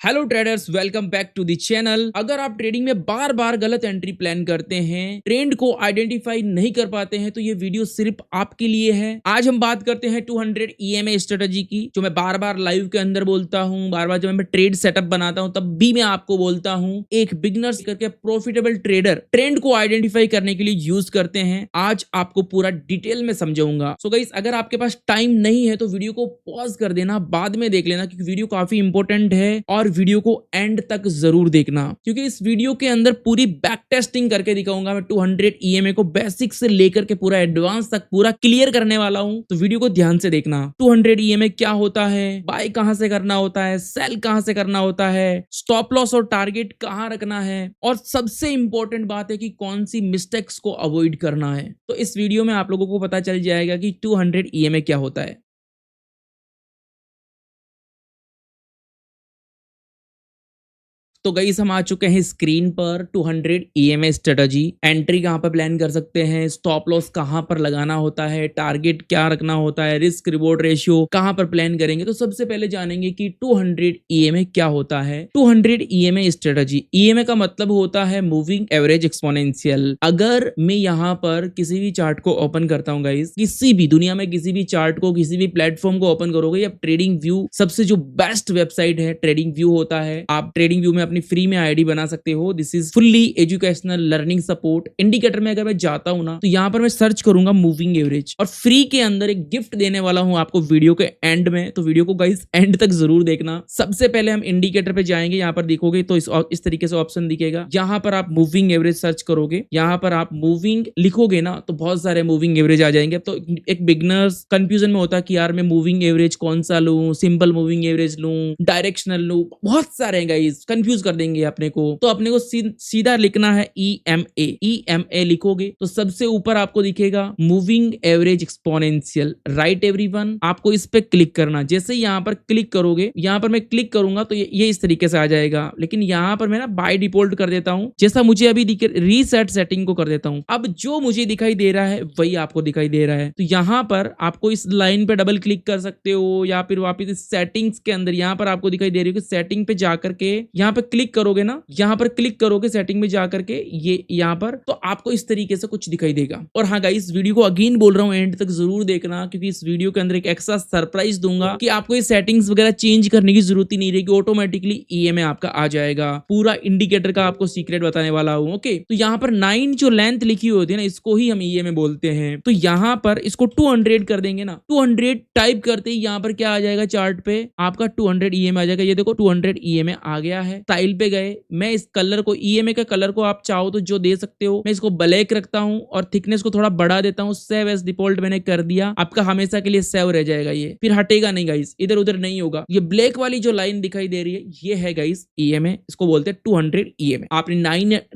Hello traders, welcome back to the channel. अगर आप trading में बार बार गलत एंट्री प्लान करते हैं, ट्रेंड को आइडेंटिफाई नहीं कर पाते हैं, तो ये वीडियो सिर्फ आपके लिए है। आज हम बात करते हैं 200 EMA स्ट्रेटजी की, जो मैं बार बार लाइव के अंदर बोलता हूं, बार बार जब मैं ट्रेड सेटअप बनाता हूं तब भी मैं आपको बोलता हूं। एक बिगनर्स करके प्रॉफिटेबल ट्रेडर ट्रेंड को आइडेंटिफाई करने के लिए यूज करते हैं। आज आपको पूरा डिटेल में समझाऊंगा। सो गाइस, अगर आपके पास टाइम नहीं है तो वीडियो को पॉज कर देना, बाद में देख लेना, क्योंकि वीडियो काफी इंपॉर्टेंट है और वीडियो को एंड तक जरूर देखना, क्योंकि इस वीडियो के अंदर पूरी बैक टेस्टिंग करके दिखाऊंगा। मैं 200 EMA को बेसिक से लेकर के पूरा एडवांस तक पूरा क्लियर करने वाला हूं, तो वीडियो को ध्यान से देखना। 200 EMA क्या होता है, बाय कहां से करना होता है, सेल कहां से करना होता है, स्टॉप लॉस और टारगेट कहां रखना है, और सबसे इंपॉर्टेंट बात है कि कौन सी मिस्टेक्स को अवॉइड करना है। तो इस वीडियो में आप लोगों को पता चल जाएगा कि 200 EMA क्या होता है। तो गाइस, हम आ चुके हैं स्क्रीन पर। 200 EMA स्ट्रेटजी, एंट्री कहां पर प्लान कर सकते हैं, स्टॉप लॉस कहां पर लगाना होता है, टारगेट क्या रखना होता है, रिस्क रिवॉर्ड रेशियो कहां पर प्लान करेंगे। तो सबसे पहले जानेंगे कि 200 EMA क्या होता है। 200 EMA स्ट्रेटजी, EMA का मतलब होता है मूविंग एवरेज एक्सपोनेंशियल। अगर मैं यहां पर किसी भी चार्ट को ओपन करता हूं गाइस, किसी भी दुनिया में किसी भी चार्ट को, किसी भी प्लेटफॉर्म को ओपन करोगे, या ट्रेडिंग व्यू सबसे जो बेस्ट वेबसाइट है, ट्रेडिंग व्यू होता है। आप ट्रेडिंग व्यू में अपनी फ्री में आईडी बना सकते हो। This is fully educational learning support. Indicator में अगर मैं जाता हूं ना, तो यहां पर मैं सर्च करूंगा मूविंग एवरेज, और फ्री के अंदर एक गिफ्ट देने वाला हूं आपको वीडियो के एंड में। तो वीडियो को गाइस एंड तक जरूर देखना। सबसे पहले हम इंडिकेटर पे जाएंगे। यहां पर देखोगे तो इस तरीके से ऑप्शन दिखेगा। यहां पर आप मूविंग एवरेज सर्च करोगे, यहां पर आप मूविंग लिखोगे ना, तो बहुत सारे मूविंग एवरेज आ जाएंगे। तो एक बिगनर्स कंफ्यूजन में होता है कि यार मैं मूविंग एवरेज कौन सा लूं, सिंपल मूविंग एवरेज लूं, डायरेक्शनल लूं, बहुत सारे हैं गाइस, कंफ्यूज कर देंगे अपने को। तो अपने को सीधा लिखना है EMA लिखोगे तो सबसे ऊपर आपको दिखेगा moving average exponential, right everyone. आपको इस पे क्लिक करना। जैसे ही यहाँ पर क्लिक करोगे, यहाँ पर मैं क्लिक करूंगा तो ये इस तरीके से आ जाएगा, लेकिन यहाँ पर मैं ना बाय डिफॉल्ट कर देता हूँ, जैसा मुझे अभी दिखे। रीसेट सेटिंग को कर देता हूँ। अब जो मुझे दिखाई दे रहा है वही आपको दिखाई दे रहा है। तो यहाँ पर आपको इस लाइन पे डबल क्लिक कर सकते हो, या फिर वापिस सेटिंग्स के अंदर यहाँ पर आपको दिखाई दे रही है कि सेटिंग पे जाकर के यहाँ पे क्लिक करोगे ना, यहाँ पर क्लिक करोगे सेटिंग में जाकर के, ये यहाँ पर, तो आपको इस तरीके से कुछ दिखाई देगा। और हाँ गाइस, वीडियो को अगेन बोल रहा हूँ, एंड तक जरूर देखना, क्योंकि इस वीडियो के अंदर एक एक्स्ट्रा सरप्राइज दूंगा कि आपको ये सेटिंग्स वगैरह चेंज करने की जरूरत ही नहीं रहेगी। ऑटोमेटिकली EMA आपका आ जाएगा। पूरा इंडिकेटर का आपको सीक्रेट बताने वाला हूँ। ओके, तो यहाँ पर 9 जो लेंथ लिखी होती है ना, इसको ही हम EMA बोलते हैं। तो यहाँ पर इसको 200 कर देंगे ना, 200 टाइप करते ही यहाँ पर क्या आ जाएगा, चार्ट पे आपका 200 EMA आ जाएगा। ये देखो 200 EMA आ गया है। स्टाइल पे गए, मैं इस कलर को, EMA का कलर को आप चाहो तो जो दे सकते हो, मैं इसको ब्लैक रखता हूं और थिकनेस को थोड़ा बढ़ा देता हूं। सेव एज डिफॉल्ट मैंने कर दिया। आपका हमेशा के लिए सेव रह जाएगा, ये फिर हटेगा नहीं गाइस, इधर उधर नहीं होगा। ये ब्लैक वाली जो लाइन दिखाई दे रही है, ये है गाइस EMA। इसको बोलते हैं 200 EMA। आपने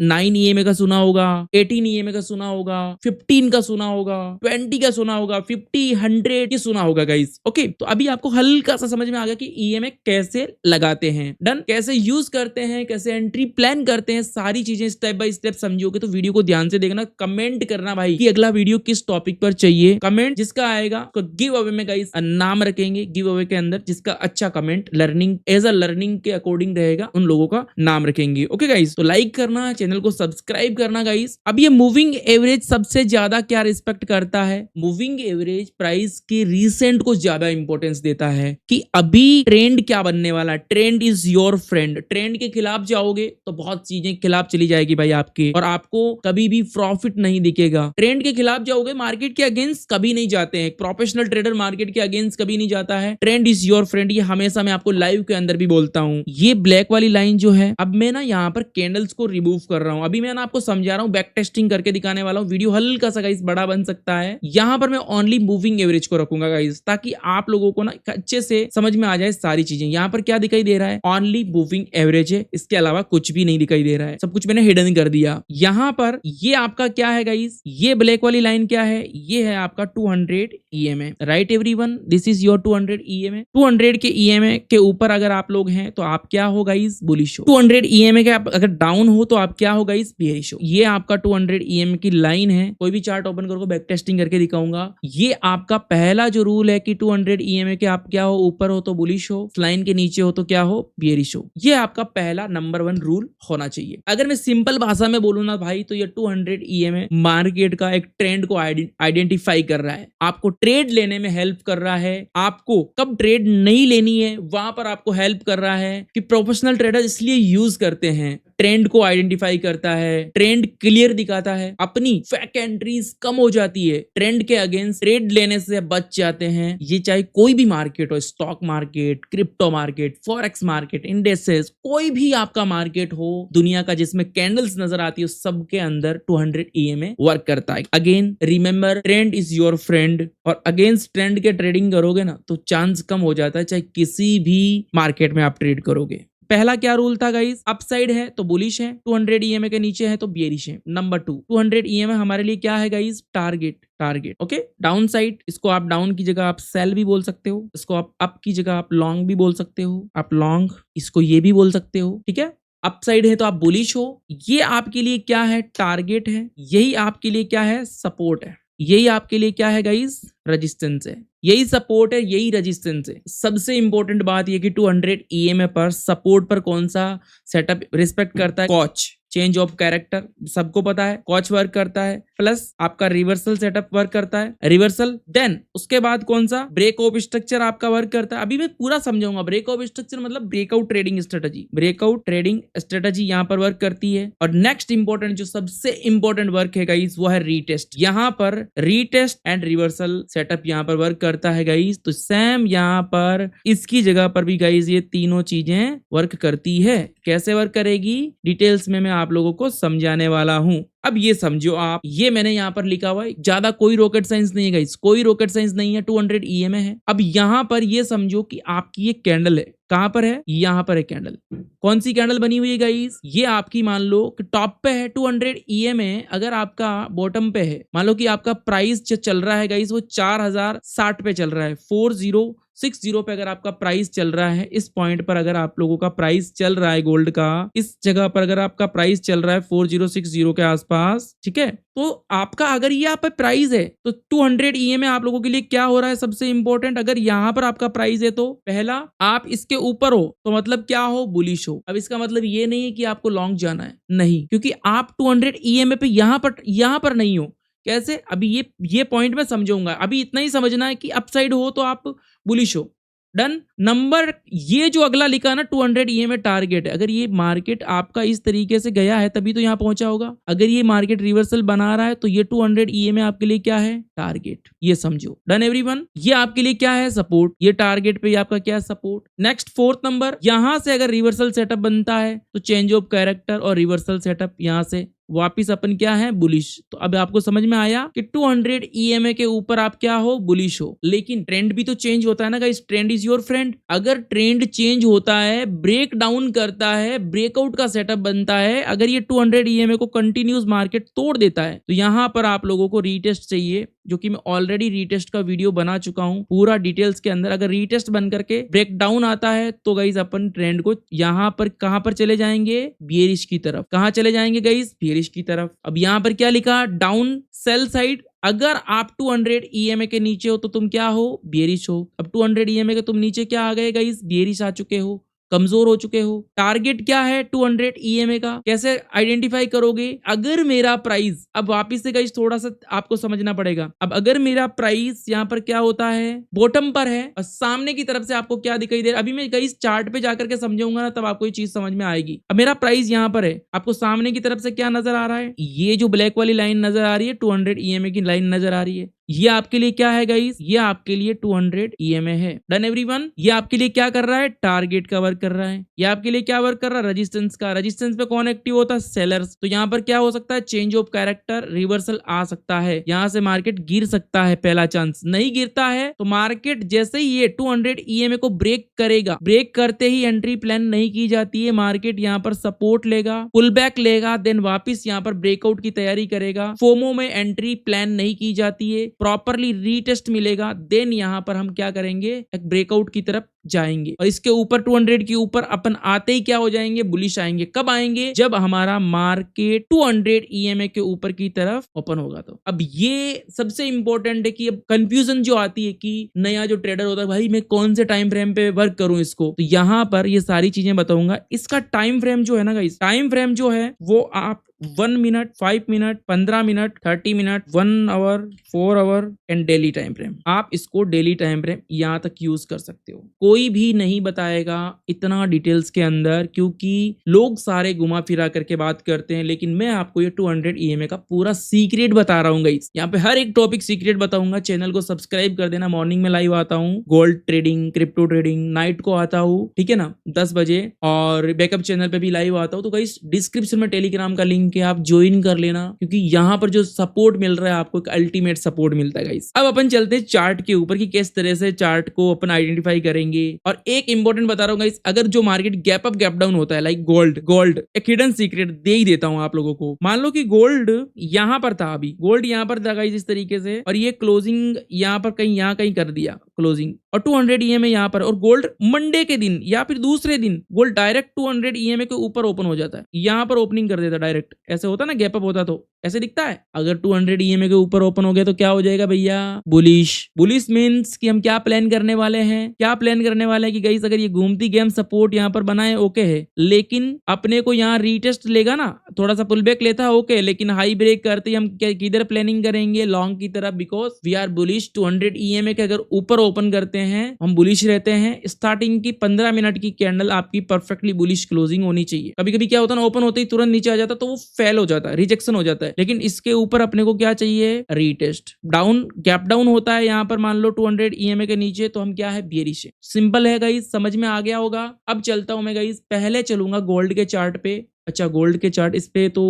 9 EMA का सुना होगा, 18 EMA का सुना होगा, 15 का सुना होगा, 20 का सुना होगा, 50, 100 की सुना होगा गाइस। ओके, तो अभी आपको हल्का सा समझ में आ गया कि EMA कैसे लगाते हैं, डन, कैसे यूज करते हैं, कैसे एंट्री प्लान करते हैं। सारी चीजें स्टेप बाय स्टेप समझोगे तो वीडियो को ध्यान से देखना। कमेंट करना भाई कि अगला वीडियो किस टॉपिक पर चाहिए। कमेंट जिसका आएगा तो गिव अवे में गाइस नाम रखेंगे गिव अवे के अंदर। जिसका अच्छा comment learning as a learning के अकॉर्डिंग रहेगा, उन लोगों का नाम रखेंगे। ओके गाइस, तो लाइक करना, चैनल को सब्सक्राइब करना गाइस। अब ये मूविंग एवरेज सबसे ज्यादा क्या रिस्पेक्ट करता है, मूविंग एवरेज प्राइस के रिसेंट को ज्यादा इंपॉर्टेंस देता है कि अभी ट्रेंड क्या बनने वाला। Trend is your friend. Trend के खिलाफ जाओगे तो बहुत चीजें खिलाफ चली जाएगी भाई आपके, और आपको कभी भी प्रॉफिट नहीं दिखेगा। ट्रेंड के खिलाफ जाओगे, मार्केट के अगेंस्ट कभी नहीं जाते हैं। प्रोफेशनल ट्रेडर मार्केट के अगेंस्ट कभी नहीं जाता है। ट्रेंड इज योर फ्रेंड, ये हमेशा मैं आपको लाइव के अंदर भी बोलता हूँ। ये ब्लैक वाली लाइन जो है, अब मैं ना यहाँ पर कैंडल्स को रिमूव कर रहा हूँ। अभी मैं ना आपको समझा रहा हूँ, बैक टेस्टिंग करके दिखाने वाला हूँ। वीडियो हल्का सा गाइस बड़ा बन सकता है। यहाँ पर मैं ओनली मूविंग एवरेज को रखूंगा गाइस, ताकि आप लोगों को ना अच्छे से समझ में आ जाए सारी चीजें। यहाँ पर क्या दिखाई दे रहा है, ओनली मूविंग एवरेज नीचे, इसके अलावा कुछ भी नहीं दिखाई दे रहा है, सब कुछ मैंने हिडन कर दिया। यहाँ पर ये आपका क्या है गाइस, ये ब्लैक वाली लाइन क्या है, ये है आपका 200 EMA, right everyone, this is your 200 EMA। 200 के EMA के ऊपर अगर आप लोग हैं तो आप क्या हो गाइस, बुलिश हो। 200 EMA के आप अगर डाउन हो तो आप क्या हो गाइस, बेयरिश हो। ये आपका 200 EMA की लाइन है, कोई भी चार्ट ओपन करो, बैक टेस्टिंग करके दिखाऊंगा। ये आपका पहला जो रूल है कि 200 EMA के आप क्या हो, ऊपर हो तो बुलिश हो, लाइन के नीचे हो तो क्या हो, बेयरिश हो। ये आपका पहला नंबर 1 रूल होना चाहिए। अगर मैं सिंपल भाषा में बोलूं ना भाई, तो ये 200 EMA मार्केट का एक ट्रेंड को आइडेंटिफाई कर रहा है, आपको ट्रेड लेने में हेल्प कर रहा है, आपको कब ट्रेड नहीं लेनी है वहां पर आपको हेल्प कर रहा है, कि प्रोफेशनल ट्रेडर इसलिए यूज करते हैं, ट्रेंड को आइडेंटिफाई करता है, ट्रेंड क्लियर दिखाता है, अपनी फेक एंट्रीज कम हो जाती है, ट्रेंड के अगेंस्ट ट्रेड लेने से बच जाते हैं। ये चाहे कोई भी मार्केट हो, stock market, crypto market, forex market, indexes, कोई भी आपका मार्केट हो दुनिया का जिसमें कैंडल्स नजर आती है, सबके अंदर 200 EMA वर्क करता है। Again remember, trend is your friend, और अगेंस्ट ट्रेंड के ट्रेडिंग करोगे ना तो चांस कम हो जाता है, चाहे किसी भी मार्केट में आप ट्रेड करोगे। पहला क्या रूल था गाइस, अपसाइड है तो बुलिश है, 200 EMA के नीचे है तो बेयरिश है। नंबर 2, 200 EMA हमारे लिए क्या है guys, target. Okay, down side, इसको आप डाउन की जगह आप सेल भी बोल सकते हो, इसको आप अप की जगह आप लॉन्ग भी बोल सकते हो, आप लॉन्ग इसको ये भी बोल सकते हो, ठीक है। अपसाइड है तो आप बुलिश हो, ये आपके लिए क्या है, टारगेट है, यही आपके लिए क्या है, सपोर्ट है, यही आपके लिए क्या है गाइस, रेजिस्टेंस है, यही सपोर्ट है, यही रेजिस्टेंस है। सबसे इंपॉर्टेंट बात ये कि 200 EMA पर सपोर्ट पर कौन सा सेटअप रिस्पेक्ट करता है, कॉच, चेंज ऑफ कैरेक्टर, सबको पता है कॉच वर्क करता है, प्लस आपका रिवर्सल सेटअप वर्क करता है, रिवर्सल, देन उसके बाद कौन सा, ब्रेक ऑफ स्ट्रक्चर आपका वर्क करता है। अभी मैं पूरा समझाऊंगा, ब्रेक ऑफ स्ट्रक्चर मतलब breakout trading strategy, breakout trading strategy यहाँ पर वर्क करती है। और नेक्स्ट इंपॉर्टेंट, जो सबसे इंपॉर्टेंट वर्क है गाइस, वो है रीटेस्ट। यहाँ पर रीटेस्ट एंड रिवर्सल सेटअप यहाँ पर वर्क करता है गाइस। तो सेम यहाँ पर इसकी जगह पर भी गाइस ये तीनों चीजें वर्क करती है। कैसे वर्क करेगी, डिटेल्स में मैं आप लोगों को समझाने वाला हूं। अब ये समझो आप, ये मैंने यहाँ पर लिखा हुआ है, ज्यादा कोई रॉकेट साइंस नहीं है गाइस, कोई रॉकेट साइंस नहीं है, 200 EMA है। अब यहाँ पर ये समझो कि आपकी ये कैंडल है, कहां पर है, यहाँ पर है कैंडल। कौन सी कैंडल बनी हुई है गाइस, ये आपकी मान लो कि टॉप पे है 200 EMA, अगर आपका बॉटम पे है, मान लो कि आपका प्राइस जो चल रहा है गाइस वो 4060 पे चल रहा है, 4060 पे अगर आपका प्राइस चल रहा है, इस पॉइंट पर अगर आप लोगों का प्राइस चल रहा है गोल्ड का, इस जगह पर अगर आपका प्राइस चल रहा है 4060 के आसपास, ठीक है, तो आपका अगर ये यहाँ पे प्राइस है तो 200 EMA आप लोगों के लिए क्या हो रहा है, सबसे इंपॉर्टेंट, अगर यहाँ पर आपका प्राइस है तो पहला आप इसके ऊपर हो तो मतलब क्या हो, बुलिश हो। अब इसका मतलब ये नहीं है कि आपको लॉन्ग जाना है, नहीं, क्योंकि आप 200 EMA पे यहाँ पर नहीं हो। कैसे, अभी ये पॉइंट में समझाऊंगा, अभी इतना ही समझना है कि अपसाइड हो तो आप बुलिश हो, डन। नंबर, ये जो अगला लिखा ना 200 EMA टारगेट है, अगर ये मार्केट आपका इस तरीके से गया है तभी तो यहाँ पहुंचा होगा। अगर ये मार्केट रिवर्सल बना रहा है तो ये 200 EMA आपके लिए क्या है, टारगेट, ये समझो, डन एवरीवन। ये आपके लिए क्या है, सपोर्ट, ये टारगेट पे आपका क्या है, सपोर्ट। नेक्स्ट 4th नंबर, यहां से अगर रिवर्सल सेटअप बनता है तो चेंज ऑफ कैरेक्टर और रिवर्सल सेटअप यहां से वापिस अपन क्या है, बुलिश। तो अब आपको समझ में आया कि 200 EMA के ऊपर आप क्या हो, बुलिश हो। लेकिन ट्रेंड भी तो चेंज होता है ना guys, trend is your friend. अगर ट्रेंड चेंज होता है, ब्रेक डाउन करता है, ब्रेकआउट का सेटअप बनता है, अगर ये 200 EMA को कंटिन्यूस मार्केट तोड़ देता है तो यहां पर आप लोगों को रीटेस्ट चाहिए, जो कि मैं ऑलरेडी रीटेस्ट का वीडियो बना चुका हूं पूरा डिटेल्स के अंदर। अगर रीटेस्ट बन करके ब्रेक डाउन आता है तो गाइस अपन ट्रेंड को यहां पर कहां पर चले जाएंगे, बियरिश की तरफ। कहां चले जाएंगे गाइस, बियरिश की तरफ। अब यहां पर क्या लिखा, डाउन सेल साइड, अगर आप 200 EMA के नीचे हो तो तुम क्या हो, बियरिश हो। अब 200 EMA के तुम नीचे क्या आ गए गाइस, बियरिश आ चुके हो, कमजोर हो चुके हो। टारगेट क्या है 200 EMA का, कैसे आइडेंटिफाई करोगे, अगर मेरा प्राइस, अब वापिस से गाइस थोड़ा सा आपको समझना पड़ेगा। अब अगर मेरा प्राइस यहाँ पर क्या होता है, बॉटम पर है और सामने की तरफ से आपको क्या दिखाई दे रहा है, अभी मैं गाइस चार्ट पे जाकर के समझाऊंगा ना तब आपको ये चीज समझ में आएगी। अब मेरा प्राइस यहाँ पर है, आपको सामने की तरफ से क्या नजर आ रहा है, ये जो ब्लैक वाली लाइन नजर आ रही है 200 EMA की लाइन नजर आ रही है। ये आपके लिए क्या है गाइस, ये आपके लिए 200 ईएमए है। Done everyone. ये आपके लिए क्या कर रहा है, टारगेट का वर्क कर रहा है। ये आपके लिए क्या वर्क कर रहा है, रेजिस्टेंस का। रेजिस्टेंस पे कौन एक्टिव होता है, सेलर्स। तो यहाँ पर क्या हो सकता है, चेंज ऑफ कैरेक्टर, रिवर्सल आ सकता है, यहाँ से मार्केट गिर सकता है। पहला चांस नहीं गिरता है तो मार्केट जैसे ही ये 200 ईएमए को ब्रेक करेगा, ब्रेक करते ही एंट्री प्लान नहीं की जाती है। मार्केट यहाँ पर सपोर्ट लेगा, पुल बैक लेगा, देन वापिस यहाँ पर ब्रेकआउट की तैयारी करेगा। फोमो में एंट्री प्लान नहीं की जाती है, प्रॉपरली रीटेस्ट मिलेगा, देन यहाँ पर हम क्या करेंगे, एक ब्रेकआउट की तरफ जाएंगे और इसके ऊपर 200 के ऊपर अपन आते ही क्या हो जाएंगे, बुलिश आएंगे। कब आएंगे, जब हमारा मार्केट 200 ईएमए के ऊपर की तरफ ओपन होगा। तो अब ये सबसे इंपॉर्टेंट है कि अब कंफ्यूजन जो आती है कि नया जो ट्रेडर होता है, भाई मैं कौन से टाइम फ्रेम पे वर्क करूं इसको, तो यहाँ पर ये सारी चीजें बताऊंगा। इसका टाइम फ्रेम जो है ना गाइस, टाइम फ्रेम जो है वो आप 1 minute, 5 minute, 15 minute, 30 minute, 1 hour, 4 hour and daily time frame, आप इसको डेली टाइम फ्रेम यहाँ तक यूज कर सकते हो। कोई भी नहीं बताएगा इतना डिटेल्स के अंदर, क्योंकि लोग सारे घुमा फिरा करके बात करते हैं, लेकिन मैं आपको ये 200 ईएमए का पूरा सीक्रेट बता रहा हूँ गाइस। यहाँ पे हर एक टॉपिक सीक्रेट बताऊंगा। चैनल को सब्सक्राइब कर देना। मॉर्निंग में लाइव आता हूँ, gold trading, crypto trading, night को आता हूँ, ठीक है ना, 10 बजे, और बैकअप चैनल पे भी लाइव आता हूँ। तो गाइस डिस्क्रिप्शन में टेलीग्राम का लिंक है, आप ज्वाइन कर लेना, क्योंकि यहाँ पर जो सपोर्ट मिल रहा है आपको, एक अल्टीमेट सपोर्ट मिलता है गाइस। अब अपन चलते हैं चार्ट के ऊपर कि किस तरह से चार्ट को अपन आइडेंटिफाई करेंगे। और एक इंपॉर्टेंट बता रहा हूँ गाइस, अगर जो market gap up gap down होता है, लाइक गोल्ड एक हिडन सीक्रेट दे ही देता हूँ आप लोगों को। मान लो कि गोल्ड यहाँ पर था, अभी गोल्ड यहाँ पर था गाइस इस तरीके से, और ये क्लोजिंग यहाँ पर कहीं यहाँ कहीं कर दिया क्लोजिंग, और 200 ईएमए यहाँ पर, और गोल्ड मंडे के दिन या फिर दूसरे दिन गोल्ड डायरेक्ट 200 ईएमए के ऊपर ओपन हो जाता है, यहाँ पर ओपनिंग कर देता डायरेक्ट। ऐसे होता ना, गैप अप होता तो ऐसे दिखता है। अगर 200 ईएमए के ऊपर ओपन हो गया तो क्या हो जाएगा भैया, बुलिश। बुलिश मींस कि हम क्या प्लान करने वाले हैं, क्या प्लान करने वाले हैं कि गाइस अगर ये घूमती गेम सपोर्ट यहाँ पर बनाए ओके है, लेकिन अपने को यहाँ रीटेस्ट लेगा ना, थोड़ा सा पुल बैक लेता है ओके, लेकिन हाई ब्रेक करते ही हम किधर प्लानिंग करेंगे, लॉन्ग की तरफ, because we are bullish. 200 EMA के अगर ऊपर ओपन करते हैं हम बुलिश रहते हैं। स्टार्टिंग की 15 मिनट की कैंडल आपकी परफेक्टली बुलिश क्लोजिंग होनी चाहिए। कभी कभी क्या होता है ना, ओपन होते ही तुरंत नीचे आ जाता है तो वो फेल हो जाता है, रिजेक्शन हो जाता है, लेकिन इसके ऊपर अपने को क्या चाहिए, रीटेस्ट। डाउन गैप डाउन होता है यहाँ पर, मान लो 200 ईएमए के नीचे, तो हम क्या है, बियरिश है। सिंपल है गाइस, समझ में आ गया होगा। अब चलता हूं मैं गाइस, पहले चलूंगा गोल्ड के चार्ट पे। अच्छा गोल्ड के चार्ट, इस पे तो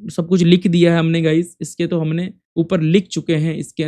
सब कुछ लिख दिया है हमने गाइस, इसके तो हमने ऊपर लिख चुके हैं। इसके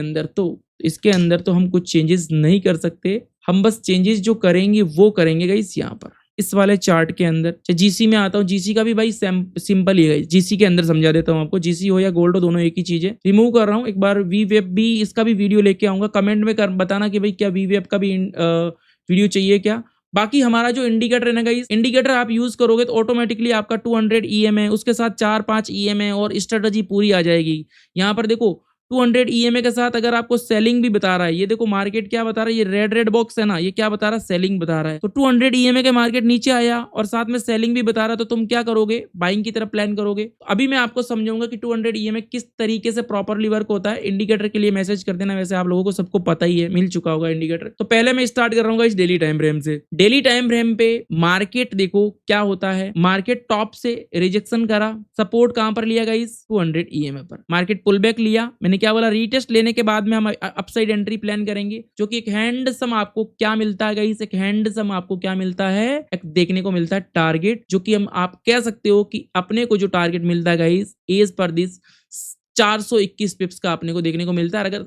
अंदर तो हम कुछ चेंजेस नहीं कर सकते, हम बस चेंजेस जो करेंगे वो करेंगे गाइस यहाँ पर इस वाले चार्ट के अंदर। जीसी में आता हूँ, जीसी का भी भाई सिंपल ही है, जीसी के अंदर समझा देता हूँ आपको। जीसी हो या गोल्ड हो, दोनों एक ही चीज है। रिमूव कर रहा हूँ, एक बार वी वेब भी, इसका भी वीडियो लेके आऊंगा। कमेंट में बताना कि भाई क्या वी वेब का भी वीडियो चाहिए क्या। बाकी हमारा जो इंडिकेटर है ना गाइस, इंडिकेटर आप यूज करोगे तो ऑटोमेटिकली आपका 200 ईएमए, उसके साथ 4-5 ईएमए और स्ट्रेटजी पूरी आ जाएगी। यहाँ पर देखो 200 ईएमए के साथ अगर आपको सेलिंग भी बता रहा है, ये देखो मार्केट क्या बता रहा है, ये रेड बॉक्स है ना, ये क्या बता रहा है, सेलिंग बता रहा है। तो 200 ईएमए के मार्केट नीचे आया और साथ में सेलिंग भी बता रहा है, तो तुम क्या करोगे, बाइंग की तरफ प्लान करोगे। अभी मैं आपको समझाऊंगा कि 200 ईएमए किस तरीके से प्रॉपरली वर्क होता है। इंडिकेटर के लिए मैसेज कर देना, वैसे आप लोगों को सबको पता ही है, मिल चुका होगा इंडिकेटर। तो पहले मैं स्टार्ट कर रहा हूँ इस डेली टाइम फ्रेम से। डेली टाइम फ्रेम पे मार्केट देखो क्या होता है, मार्केट टॉप से रिजेक्शन करा, सपोर्ट कहां पर लिया गाइस, 200 ईएमए पर। मार्केट पुल बैक लिया, मैंने क्या बोला, रीटेस्ट लेने के बाद में हम अपसाइड एंट्री प्लान करेंगे, जो कि एक हैंडसम आपको क्या मिलता है गाइस, एक हैंडसम आपको क्या मिलता है, एक देखने को मिलता है टारगेट, जो कि हम आप कह सकते हो कि अपने को जो टारगेट मिलता है guys as per this 421 pips का अपने को देखने को मिलता है। अगर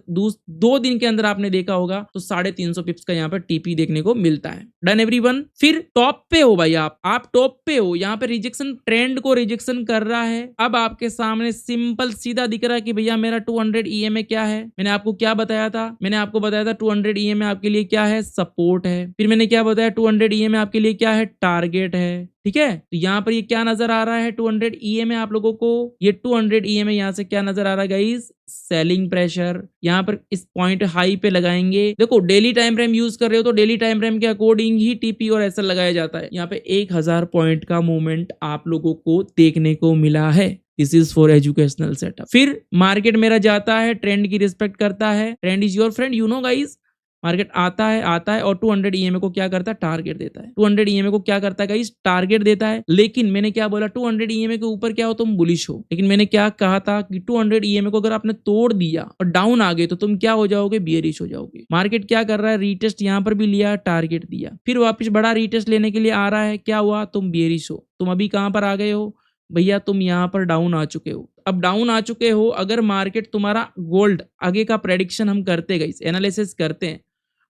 2 दिन के अंदर आपने देखा होगा तो 350 पिप्स का यहाँ पर टीपी देखने को मिलता है। Done everyone. फिर टॉप पे हो भाई, आप टॉप पे हो, यहाँ पे रिजेक्शन ट्रेंड को रिजेक्शन कर रहा है। अब आपके सामने सिंपल सीधा दिख रहा है कि भैया मेरा 200 ईएमए क्या है। मैंने आपको क्या बताया था, मैंने आपको बताया था 200 ईएमए आपके लिए क्या है, सपोर्ट है। फिर मैंने क्या बताया, 200 ईएमए आपके लिए क्या है, टारगेट है। ठीक है, तो यहाँ पर ये क्या नजर आ रहा है 200 ईएमए आप लोगों को, ये 200 ईएमए यहाँ से क्या नजर आ रहा है गाइस, सेलिंग प्रेशर। यहाँ पर इस पॉइंट हाई पे लगाएंगे। देखो डेली टाइम फ्रेम यूज कर रहे हो तो डेली टाइम फ्रेम के अकॉर्डिंग ही टीपी और एसएल लगाया जाता है। यहाँ पे 1000 पॉइंट का मूवमेंट आप लोगों को देखने को मिला है। This is for educational setup. फिर मार्केट मेरा जाता है, ट्रेंड की रिस्पेक्ट करता है, trend is your friend, you know guys. Market आता है और 200 ईएमए को क्या करता है, टारगेट देता है। 200 ईएमए को क्या करता है गाइस, टारगेट देता है। लेकिन मैंने क्या बोला, 200 ईएमए के ऊपर क्या हो, तुम बुलिश हो। लेकिन मैंने क्या कहा था कि 200 ईएमए को अगर आपने तोड़ दिया और डाउन आ गए तो तुम क्या हो जाओगे, बियरिश हो जाओगे। मार्केट क्या कर रहा है, रीटेस्ट यहाँ पर भी लिया, टारगेट दिया, फिर वापस बड़ा रीटेस्ट लेने के लिए आ रहा है, क्या हुआ, तुम बियरिश हो। तुम अभी कहां पर आ गए हो भैया, तुम यहाँ पर डाउन आ चुके हो। अब डाउन आ चुके हो, अगर मार्केट तुम्हारा गोल्ड आगे का प्रेडिक्शन हम करते गए, एनालिसिस करते हैं,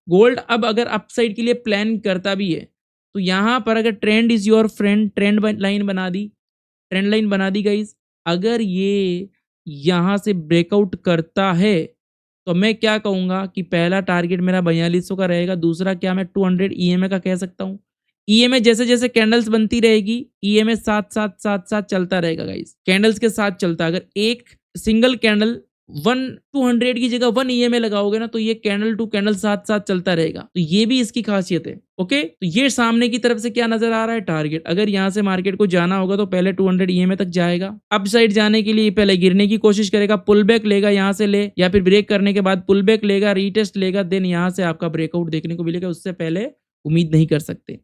गोल्ड अब अगर अपसाइड के लिए प्लान करता भी है तो यहां पर अगर trend is your friend, trend line बना दी, ट्रेंड लाइन बना दी गाइस, अगर ये यहां से ब्रेकआउट करता है तो मैं क्या कहूंगा कि पहला टारगेट मेरा 4200 का रहेगा, दूसरा क्या मैं 200 ईएमए का कह सकता हूं। ईएमए जैसे जैसे कैंडल्स बनती रहेगी, ईएमए साथ साथ साथ साथ चलता रहेगा गाइस, कैंडल्स के साथ चलता। अगर एक सिंगल कैंडल 200 की जगह 1 ईएमए लगाओगे ना तो ये कैंडल टू कैंडल साथ साथ चलता रहेगा, तो ये भी इसकी खासियत है। ओके, तो ये सामने की तरफ से क्या नजर आ रहा है, टारगेट। अगर यहां से मार्केट को जाना होगा तो पहले 200 ईएमए तक जाएगा, अप साइड जाने के लिए पहले गिरने की कोशिश करेगा, पुल बैक लेगा, यहां से ले या फिर ब्रेक करने के बाद पुल बैक लेगा, रीटेस्ट लेगा, देन यहां से आपका ब्रेकआउट देखने को मिलेगा। उससे पहले उम्मीद नहीं कर सकते।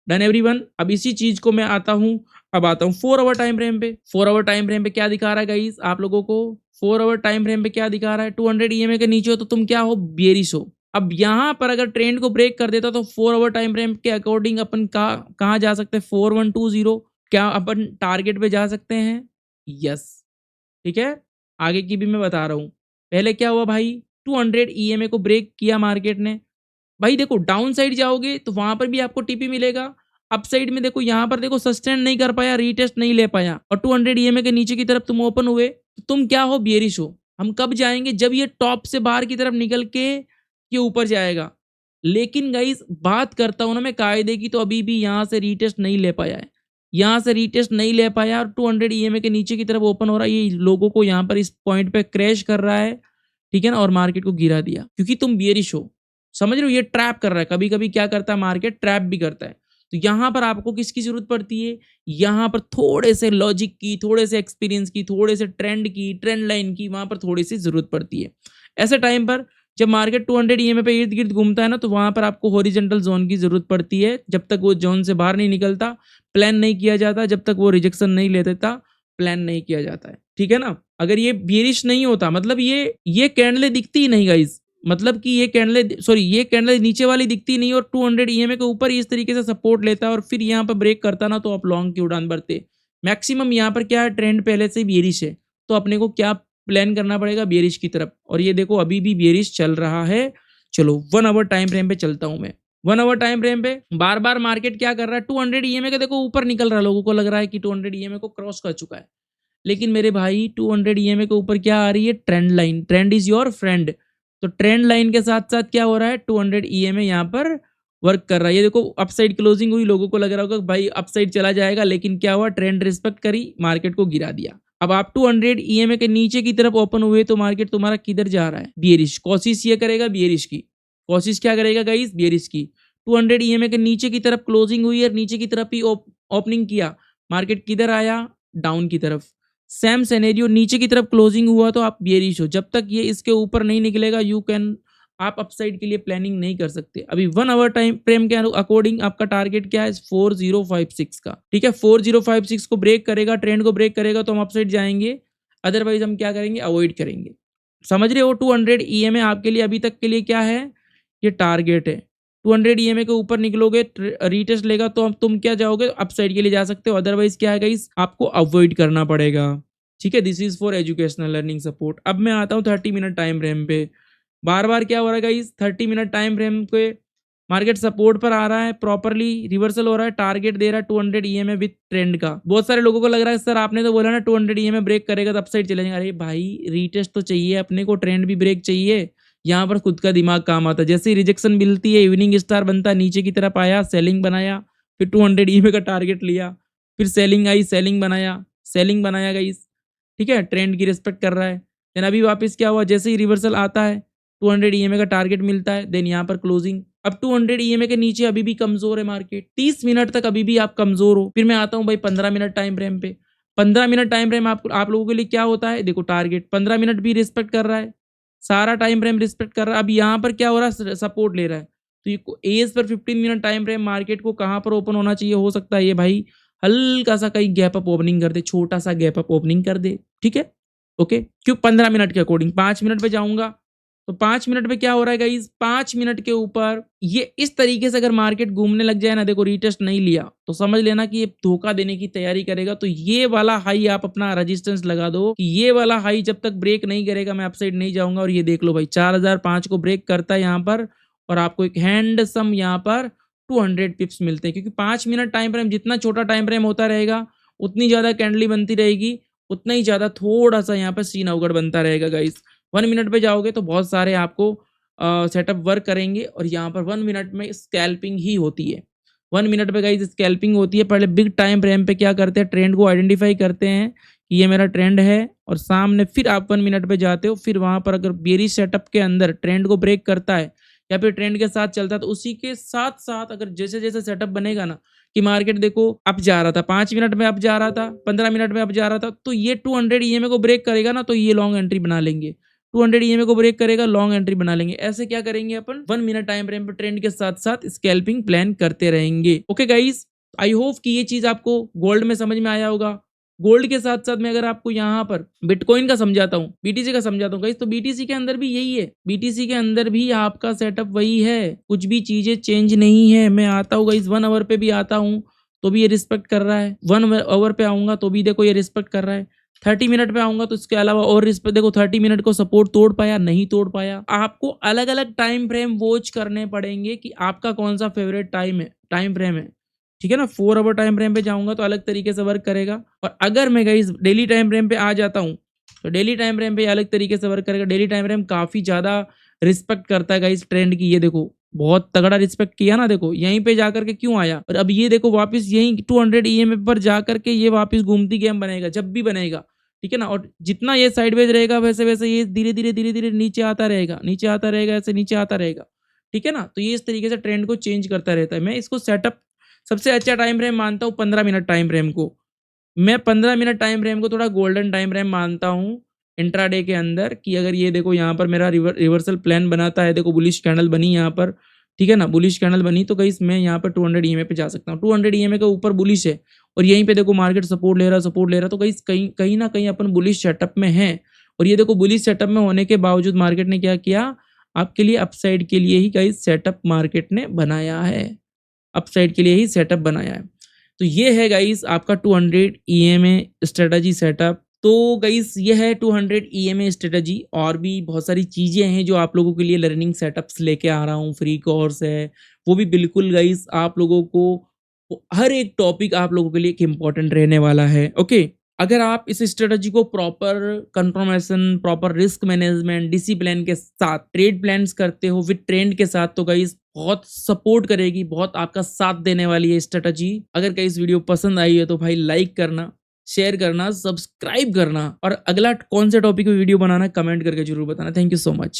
Done everyone. अब इसी चीज को मैं आता हूं, अब आता हूं 4 आवर टाइम फ्रेम पे। 4 आवर टाइम फ्रेम पे क्या दिखा रहा है गाइस आप लोगों को, 4 आवर टाइम फ्रेम पे क्या दिखा रहा है, 200 ईएमए के नीचे हो तो तुम क्या हो, बेरिश हो। अब यहां पर अगर ट्रेंड को ब्रेक कर देता तो 4 आवर टाइम फ्रेम के अकॉर्डिंग अपन कहां जा सकते हैं, 4120, क्या अपन टारगेट पे जा सकते हैं, यस। ठीक है, आगे की भी मैं बता रहा हूं। पहले क्या हुआ भाई, 200 ईएमए को ब्रेक किया मार्केट ने। भाई देखो, डाउन साइड जाओगे तो वहां पर भी आपको टीपी मिलेगा, अप साइड में देखो यहाँ पर देखो सस्टेन नहीं कर पाया, रीटेस्ट नहीं ले पाया और 200 ईएमए के नीचे की तरफ तुम ओपन हुए तो तुम क्या हो, बियरिश हो। हम कब जाएंगे, जब ये टॉप से बाहर की तरफ निकल के ये ऊपर जाएगा। लेकिन गाइस बात करता हूं ना मैं कायदे की, तो अभी भी यहां से रीटेस्ट नहीं ले पाया है, यहां से रीटेस्ट नहीं ले पाया और 200 ईएमए के नीचे की तरफ ओपन हो रहा है। ये लोगों को यहाँ पर इस पॉइंट पे क्रैश कर रहा है, ठीक है ना, और मार्केट को गिरा दिया क्योंकि तुम बियरिश हो। समझ रहे हो, ये ट्रैप कर रहा है, कभी कभी क्या करता है मार्केट, ट्रैप भी करता है। तो यहां पर आपको किसकी जरूरत पड़ती है, यहां पर थोड़े से लॉजिक की, थोड़े से एक्सपीरियंस की, थोड़े से ट्रेंड की, ट्रेंड लाइन की, वहां पर थोड़ी सी जरूरत पड़ती है। ऐसे टाइम पर जब मार्केट 200 ईएमए पे इर्द गिर्द घूमता है ना तो वहां पर आपको हॉरिजॉन्टल जोन की जरूरत पड़ती है। जब तक वो जोन से बाहर नहीं निकलता, प्लान नहीं किया जाता, जब तक वो रिजेक्शन नहीं ले देता, प्लान नहीं किया जाता है, ठीक है ना। अगर ये बियरिश नहीं होता, मतलब ये कैंडलें दिखती ही नहीं गाइस, मतलब कि ये कैंडलें, सॉरी, ये कैंडल नीचे वाली दिखती नहीं और 200 ईएमए के ऊपर ही इस तरीके से सपोर्ट लेता है और फिर यहाँ पर ब्रेक करता ना तो आप लॉन्ग की उड़ान भरते। मैक्सिमम यहाँ पर क्या है, ट्रेंड पहले से बियरिश है, तो अपने को क्या प्लान करना पड़ेगा, बियरिश की तरफ। और ये देखो अभी भी बियरिश चल रहा है। चलो 1 आवर टाइम फ्रेम पे चलता हूं मैं। 1 आवर टाइम फ्रेम पे बार बार मार्केट क्या कर रहा है, 200 ईएमए के देखो ऊपर निकल रहा है, लोगों को लग रहा है कि 200 ईएमए को क्रॉस कर चुका है। लेकिन मेरे भाई 200 ईएमए के ऊपर क्या आ रही है, trend line, trend is your friend. तो ट्रेंड लाइन के साथ साथ क्या हो रहा है, 200 ईएमए यहाँ पर वर्क कर रहा है। ये देखो अपसाइड क्लोजिंग हुई, लोगों को लग रहा होगा भाई अपसाइड चला जाएगा, लेकिन क्या हुआ, ट्रेंड रिस्पेक्ट करी, मार्केट को गिरा दिया। अब आप 200 ईएमए के नीचे की तरफ ओपन हुए तो मार्केट तुम्हारा किधर जा रहा है, बियरिश। कोशिश ये करेगा बियरिश की, कोशिश क्या करेगा गाइस, बियरिश की। 200 ईएमए के नीचे की तरफ क्लोजिंग हुई और नीचे की तरफ ही ओपनिंग किया, मार्केट किधर आया, डाउन की तरफ। सेम सिनेरियो, नीचे की तरफ क्लोजिंग हुआ तो आप बियरिश हो। जब तक ये इसके ऊपर नहीं निकलेगा आप अपसाइड के लिए प्लानिंग नहीं कर सकते। अभी 1 आवर टाइम फ्रेम के अकॉर्डिंग आपका टारगेट क्या है, 4056 का, ठीक है। 4056 को ब्रेक करेगा, ट्रेंड को ब्रेक करेगा तो हम अपसाइड जाएंगे, अदरवाइज हम क्या करेंगे, अवॉइड करेंगे। समझ रहे हो, 200 ईएमए आपके लिए अभी तक के लिए क्या है, ये टारगेट है। 200 ईएमए के ऊपर निकलोगे, रीटेस्ट लेगा तो अब तुम क्या जाओगे, अपसाइड के लिए जा सकते हो, अदरवाइज क्या है गाइस, आपको अवॉइड करना पड़ेगा, ठीक है। This is for educational learning support. अब मैं आता हूँ 30 मिनट टाइम फ्रेम पे। बार बार क्या हो रहा है गाइस, 30 मिनट टाइम फ्रेम पे मार्केट सपोर्ट पर आ रहा है, प्रॉपरली रिवर्सल हो रहा है, टारगेट दे रहा है 200 ईएमए विद ट्रेंड का। बहुत सारे लोगों को लग रहा है सर आपने तो बोला ना 200 ईएमए ब्रेक करेगा तो अपसाइड चले जाएंगे। अरे भाई रीटेस्ट तो चाहिए अपने को, ट्रेंड भी ब्रेक चाहिए, यहाँ पर खुद का दिमाग काम आता है। जैसे ही रिजेक्शन मिलती है, इवनिंग स्टार बनता है, नीचे की तरफ आया, सेलिंग बनाया, फिर 200 ईएमए का टारगेट लिया, फिर सेलिंग आई, सेलिंग बनाया गाइस, ठीक है, ट्रेंड की रिस्पेक्ट कर रहा है। देन अभी वापस क्या हुआ, जैसे ही रिवर्सल आता है, 200 ईएमए का टारगेट मिलता है, देन यहाँ पर क्लोजिंग। अब 200 ईएमए के नीचे अभी भी कमजोर है मार्केट, 30 मिनट तक अभी भी आप कमजोर हो। फिर मैं आता हूँ भाई 15 मिनट टाइम फ्रेम पे। 15 मिनट टाइम फ्रेम आप लोगों के लिए क्या होता है, देखो टारगेट 15 मिनट भी रिस्पेक्ट कर रहा है, सारा टाइम फ्रेम रिस्पेक्ट कर रहा है। अब यहाँ पर क्या हो रहा है, सपोर्ट ले रहा है। तो ये as per 15 minute time frame market को कहाँ पर ओपन होना चाहिए, हो सकता है ये भाई हल्का सा कहीं गैप अप ओपनिंग कर दे, छोटा सा गैप अप ओपनिंग कर दे, ठीक है। ओके, क्यों 15 मिनट के अकॉर्डिंग 5 मिनट पे जाऊंगा तो 5 मिनट पे क्या हो रहा है गाइस, 5 मिनट के ऊपर ये इस तरीके से अगर मार्केट घूमने लग जाए ना, देखो रीटेस्ट नहीं लिया तो समझ लेना कि ये धोखा देने की तैयारी करेगा। तो ये वाला हाई आप अपना रेजिस्टेंस लगा दो कि ये वाला हाई जब तक ब्रेक नहीं करेगा मैं अपसाइड नहीं जाऊंगा। और ये देख लो भाई 4005 को ब्रेक करता है यहाँ पर, और आपको एक हैंडसम यहाँ पर 200 पिप्स मिलते हैं, क्योंकि 5 मिनट टाइम फ्रेम, जितना छोटा टाइम फ्रेम होता रहेगा उतनी ज्यादा कैंडली बनती रहेगी, उतना ही ज्यादा थोड़ा सा यहाँ पर सीन अवगढ़ बनता रहेगा गाइस। 1 मिनट पे जाओगे तो बहुत सारे आपको सेटअप वर्क करेंगे, और यहाँ पर 1 मिनट में स्कैल्पिंग ही होती है। 1 मिनट पे गाइस स्कैल्पिंग होती है। पहले बिग टाइम फ्रेम पे क्या करते हैं, ट्रेंड को आइडेंटिफाई करते हैं कि ये मेरा ट्रेंड है, और सामने फिर आप 1 मिनट पे जाते हो। फिर वहां पर अगर बेरिश सेटअप के अंदर ट्रेंड को ब्रेक करता है या फिर ट्रेंड के साथ चलता है, तो उसी के साथ साथ अगर जैसे जैसे सेटअप बनेगा ना कि मार्केट देखो अप जा रहा था, 5 मिनट में अप जा रहा था, 15 मिनट में अप जा रहा था, तो ये 200 ईएमए को ब्रेक करेगा ना, तो ये लॉन्ग एंट्री बना लेंगे। 200 ईएमए को ब्रेक करेगा, लॉन्ग एंट्री बना लेंगे। ऐसे क्या करेंगे अपन, 1 मिनट टाइम फ्रेम पे ट्रेंड के साथ साथ स्कैल्पिंग प्लान करते रहेंगे। ओके गाइस, आई होप कि ये चीज आपको गोल्ड में समझ में आया होगा। गोल्ड के साथ साथ मैं अगर आपको यहाँ पर बिटकॉइन का समझाता हूँ, बीटीसी का समझाता हूँ गाइस, तो बीटीसी के अंदर भी यही है। बीटीसी के अंदर भी आपका सेटअप वही है, कुछ भी चीजें चेंज नहीं है। मैं आता हूँ गाइस 1 आवर पे भी आता हूँ तो भी ये रिस्पेक्ट कर रहा है, 1 आवर पे आऊंगा तो भी देखो ये रिस्पेक्ट कर रहा है, 30 मिनट पे आऊंगा तो इसके अलावा और रिस्पेक्ट। देखो 30 मिनट को सपोर्ट तोड़ पाया, नहीं तोड़ पाया। आपको अलग अलग टाइम फ्रेम वॉच करने पड़ेंगे कि आपका कौन सा फेवरेट टाइम फ्रेम है, ठीक है ना। 4 आवर टाइम फ्रेम पे जाऊंगा तो अलग तरीके से वर्क करेगा, और अगर मैं गाइस डेली टाइम फ्रेम पे आ जाता हूँ तो डेली टाइम फ्रेम पे अलग तरीके से वर्क करेगा। डेली टाइम फ्रेम काफी ज्यादा रिस्पेक्ट करता है गाइस ट्रेंड की। ये देखो बहुत तगड़ा रिस्पेक्ट किया ना, देखो यहीं पे जाकर के क्यों आया, और अब ये देखो वापस यहीं 200 ईएमए पर जाकर के ये वापस घूमती गेम बनेगा जब भी बनेगा, ठीक है ना। और जितना ये साइडवेज रहेगा वैसे वैसे ये धीरे धीरे धीरे धीरे नीचे आता रहेगा, नीचे आता रहेगा, ऐसे नीचे आता रहेगा, ठीक है ना। तो ये इस तरीके से ट्रेंड को चेंज करता रहता है। मैं इसको सेटअप सबसे अच्छा टाइम फ्रेम मानता हूँ 15 मिनट टाइम फ्रेम को। मैं 15 मिनट टाइम फ्रेम को थोड़ा गोल्डन टाइम फ्रेम मानता हूँ इंट्राडे के अंदर, कि अगर ये देखो यहाँ पर मेरा रिवर्सल प्लान बनाता है, देखो बुलिश कैंडल बनी यहाँ पर, ठीक है ना, बुलिश कैंडल बनी, तो गाइस मैं यहाँ पर 200 ईएमए पे जा सकता हूँ। 200 ईएमए के ऊपर बुलिश है, और यहीं पे देखो मार्केट सपोर्ट ले रहा, तो गाइस कहीं कहीं ना कहीं अपन बुलिश सेटअप में है। और ये देखो बुलिश सेटअप में होने के बावजूद मार्केट ने क्या किया, आपके लिए अपसाइड के लिए ही गाइस सेटअप मार्केट ने बनाया है, अपसाइड के लिए ही सेटअप बनाया है। तो ये है गाइस आपका 200 ईएमए स्ट्रेटजी सेटअप। तो गाइस ये है 200 ईएमए स्ट्रेटजी। और भी बहुत सारी चीजें हैं जो आप लोगों के लिए लर्निंग सेटअप्स लेके आ रहा हूँ, फ्री कोर्स है वो भी बिल्कुल गाइस आप लोगों को, हर एक टॉपिक आप लोगों के लिए एक इम्पोर्टेंट रहने वाला है। ओके, अगर आप इस स्ट्रेटजी को proper confirmation, proper risk management, discipline के साथ ट्रेड प्लान्स करते हो विद ट्रेंड के साथ, तो गाइस बहुत सपोर्ट करेगी, बहुत आपका साथ देने वाली है स्ट्रेटजी। अगर कहीं इस वीडियो पसंद आई है तो भाई लाइक करना, शेयर करना, सब्सक्राइब करना, और अगला कौन से टॉपिक पे वीडियो बनाना कमेंट करके जरूर बताना। Thank you so much.